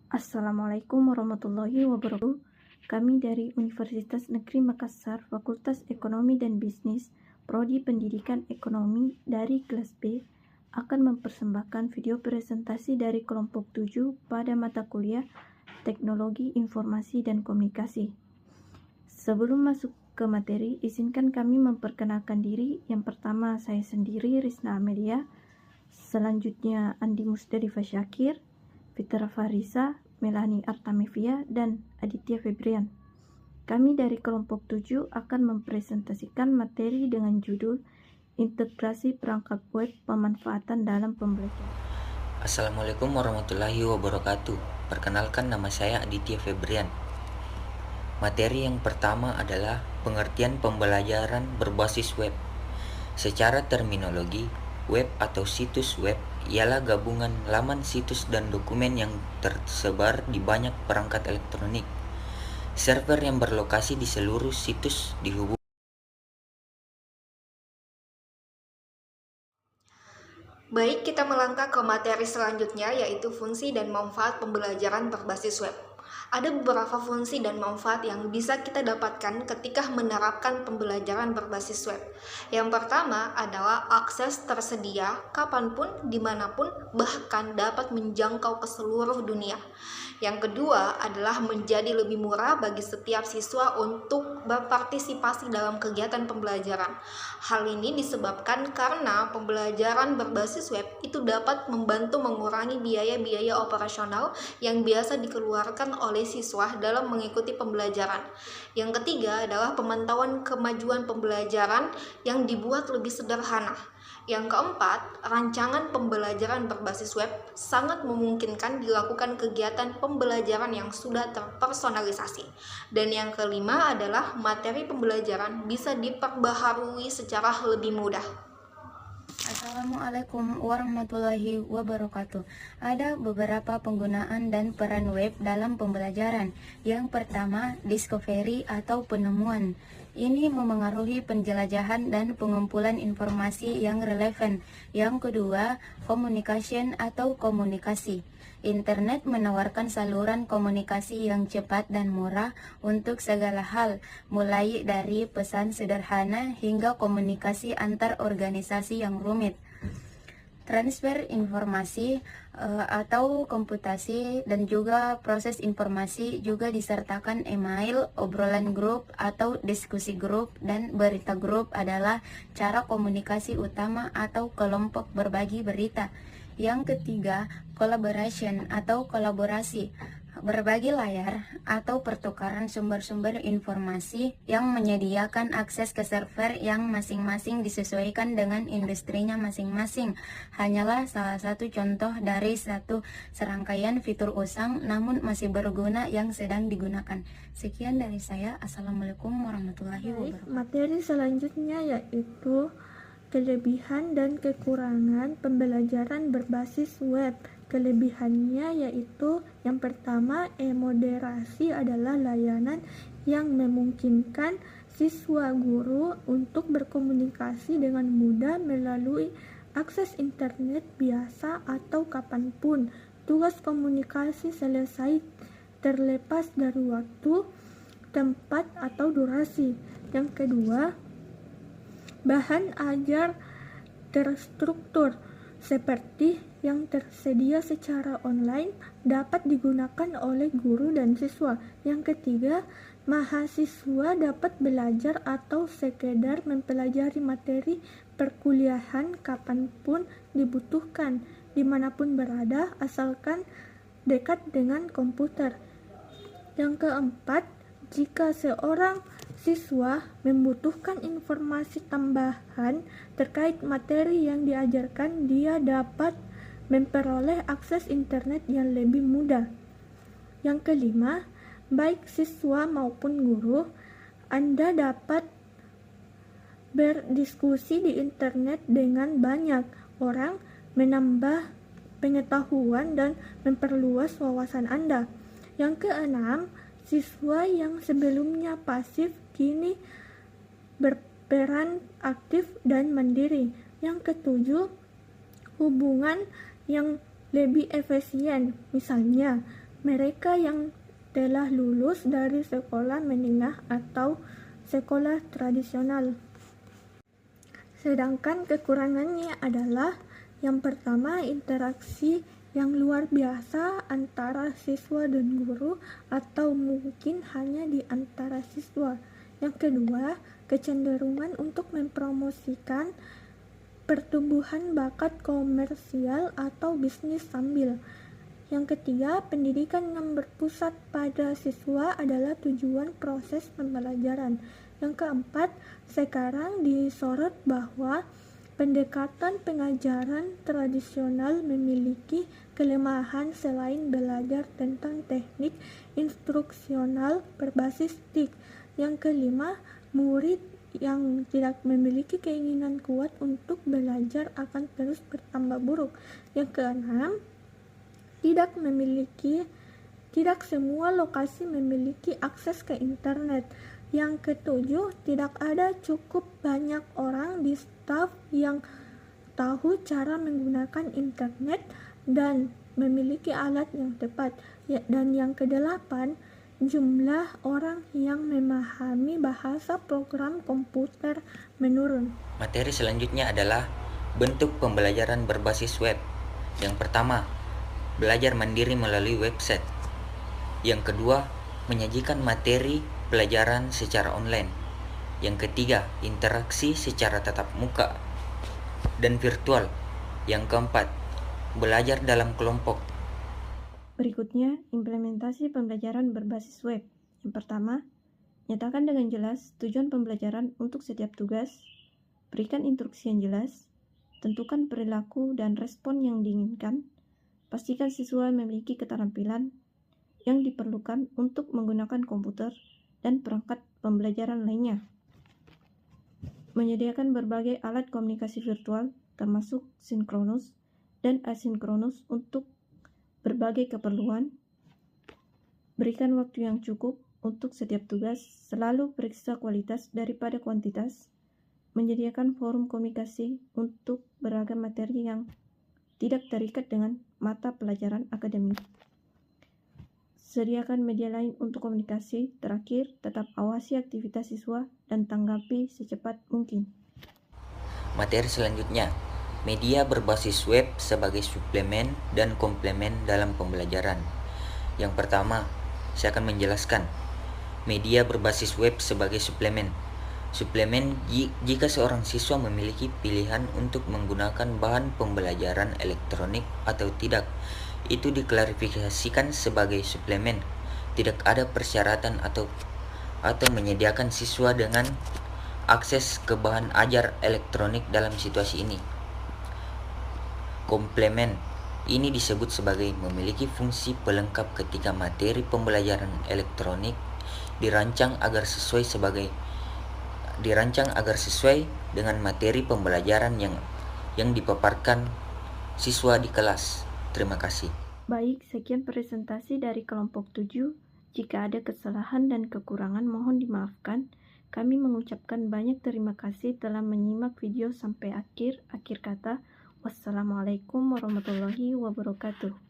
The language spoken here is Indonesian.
Assalamualaikum warahmatullahi wabarakatuh. Kami dari Universitas Negeri Makassar, Fakultas Ekonomi dan Bisnis, Prodi Pendidikan Ekonomi dari kelas B, akan mempersembahkan video presentasi dari kelompok 7 pada mata kuliah Teknologi Informasi dan Komunikasi. Sebelum masuk ke materi, izinkan kami memperkenalkan diri. Yang pertama, saya sendiri, Rizna Amelia. Selanjutnya, Andi Musdalifah Syakir, Fitra Farisa, Melani Artamevia, dan Aditya Febrian. Kami dari kelompok 7 akan mempresentasikan materi dengan judul Integrasi Perangkat Web Pemanfaatan dalam Pembelajaran. Assalamualaikum warahmatullahi wabarakatuh. Perkenalkan, nama saya Aditya Febrian. Materi yang pertama adalah pengertian pembelajaran berbasis web. Secara terminologi, web atau situs web ialah gabungan laman situs dan dokumen yang tersebar di banyak perangkat elektronik. Server yang berlokasi di seluruh situs dihubungkan. Baik, kita melangkah ke materi selanjutnya, yaitu fungsi dan manfaat pembelajaran berbasis web. Ada beberapa fungsi dan manfaat yang bisa kita dapatkan ketika menerapkan pembelajaran berbasis web. Yang pertama adalah akses tersedia kapanpun, dimanapun, bahkan dapat menjangkau ke seluruh dunia. Yang kedua adalah menjadi lebih murah bagi setiap siswa untuk berpartisipasi dalam kegiatan pembelajaran. Hal ini disebabkan karena pembelajaran berbasis web itu dapat membantu mengurangi biaya-biaya operasional yang biasa dikeluarkan oleh siswa dalam mengikuti pembelajaran. Yang ketiga adalah pemantauan kemajuan pembelajaran yang dibuat lebih sederhana. Yang keempat, rancangan pembelajaran berbasis web sangat memungkinkan dilakukan kegiatan pembelajaran yang sudah terpersonalisasi. Dan yang kelima adalah materi pembelajaran bisa diperbaharui secara lebih mudah. Assalamualaikum warahmatullahi wabarakatuh. Ada beberapa penggunaan dan peran web dalam pembelajaran. Yang pertama, discovery atau penemuan. Ini memengaruhi penjelajahan dan pengumpulan informasi yang relevan. Yang kedua, communication atau komunikasi. Internet menawarkan saluran komunikasi yang cepat dan murah untuk segala hal, mulai dari pesan sederhana hingga komunikasi antar organisasi yang rumit. Transfer informasi atau komputasi dan juga proses informasi juga disertakan email, obrolan grup atau diskusi grup, dan berita grup adalah cara komunikasi utama atau kelompok berbagi berita. Yang ketiga, collaboration atau kolaborasi. Berbagi layar atau pertukaran sumber-sumber informasi yang menyediakan akses ke server yang masing-masing disesuaikan dengan industrinya masing-masing. Hanyalah salah satu contoh dari satu serangkaian fitur usang namun masih berguna yang sedang digunakan. Sekian dari saya. Assalamualaikum warahmatullahi wabarakatuh. Materi selanjutnya yaitu kelebihan dan kekurangan pembelajaran berbasis web. Kelebihannya yaitu yang pertama, e-moderasi adalah layanan yang memungkinkan siswa guru untuk berkomunikasi dengan mudah melalui akses internet biasa atau kapanpun. Tugas komunikasi selesai terlepas dari waktu, tempat, atau durasi. Yang kedua, bahan ajar terstruktur seperti yang tersedia secara online dapat digunakan oleh guru dan siswa. Yang ketiga, mahasiswa dapat belajar atau sekedar mempelajari materi perkuliahan kapanpun dibutuhkan, dimanapun berada, asalkan dekat dengan komputer. Yang keempat, jika seorang siswa membutuhkan informasi tambahan terkait materi yang diajarkan, dia dapat memperoleh akses internet yang lebih mudah. Yang kelima, baik siswa maupun guru, Anda dapat berdiskusi di internet dengan banyak orang, menambah pengetahuan dan memperluas wawasan Anda. Yang keenam, siswa yang sebelumnya pasif kini berperan aktif dan mandiri. Yang ketujuh, hubungan yang lebih efisien, misalnya mereka yang telah lulus dari sekolah menengah atau sekolah tradisional. Sedangkan kekurangannya adalah yang pertama, interaksi yang luar biasa antara siswa dan guru atau mungkin hanya di antara siswa. Yang kedua, kecenderungan untuk mempromosikan pertumbuhan bakat komersial atau bisnis sambil. Yang ketiga, pendidikan yang berpusat pada siswa adalah tujuan proses pembelajaran. Yang keempat, sekarang disorot bahwa pendekatan pengajaran tradisional memiliki kelemahan selain belajar tentang teknik instruksional berbasis TIK. Yang kelima, murid yang tidak memiliki keinginan kuat untuk belajar akan terus bertambah buruk. Yang keenam, tidak semua lokasi memiliki akses ke internet. Yang ketujuh, tidak ada cukup banyak orang di staf yang tahu cara menggunakan internet dan memiliki alat yang tepat. Dan yang kedelapan, jumlah orang yang memahami bahasa program komputer menurun. Materi selanjutnya adalah bentuk pembelajaran berbasis web. Yang pertama, belajar mandiri melalui website. Yang kedua, menyajikan materi pelajaran secara online. Yang ketiga, interaksi secara tatap muka dan virtual. Yang keempat, belajar dalam kelompok. Berikutnya, implementasi pembelajaran berbasis web. Yang pertama, nyatakan dengan jelas tujuan pembelajaran untuk setiap tugas, berikan instruksi yang jelas, tentukan perilaku dan respon yang diinginkan, pastikan siswa memiliki keterampilan yang diperlukan untuk menggunakan komputer dan perangkat pembelajaran lainnya. Menyediakan berbagai alat komunikasi virtual, termasuk sinkronus dan asinkronus untuk berbagai keperluan. Berikan waktu yang cukup untuk setiap tugas, selalu periksa kualitas daripada kuantitas. Menyediakan forum komunikasi untuk beragam materi yang tidak terikat dengan mata pelajaran akademik. Sediakan media lain untuk komunikasi. Terakhir, tetap awasi aktivitas siswa dan tanggapi secepat mungkin. Materi selanjutnya, media berbasis web sebagai suplemen dan komplemen dalam pembelajaran. Yang pertama, saya akan menjelaskan media berbasis web sebagai suplemen. Suplemen jika seorang siswa memiliki pilihan untuk menggunakan bahan pembelajaran elektronik atau tidak, itu diklarifikasikan sebagai suplemen. Tidak ada persyaratan atau menyediakan siswa dengan akses ke bahan ajar elektronik dalam situasi ini. Komplemen ini disebut sebagai memiliki fungsi pelengkap ketika materi pembelajaran elektronik dirancang agar sesuai dengan materi pembelajaran yang dipaparkan siswa di kelas. Terima kasih. Baik, sekian presentasi dari kelompok 7. Jika ada kesalahan dan kekurangan mohon dimaafkan. Kami mengucapkan banyak terima kasih telah menyimak video sampai akhir kata. Wassalamualaikum warahmatullahi wabarakatuh.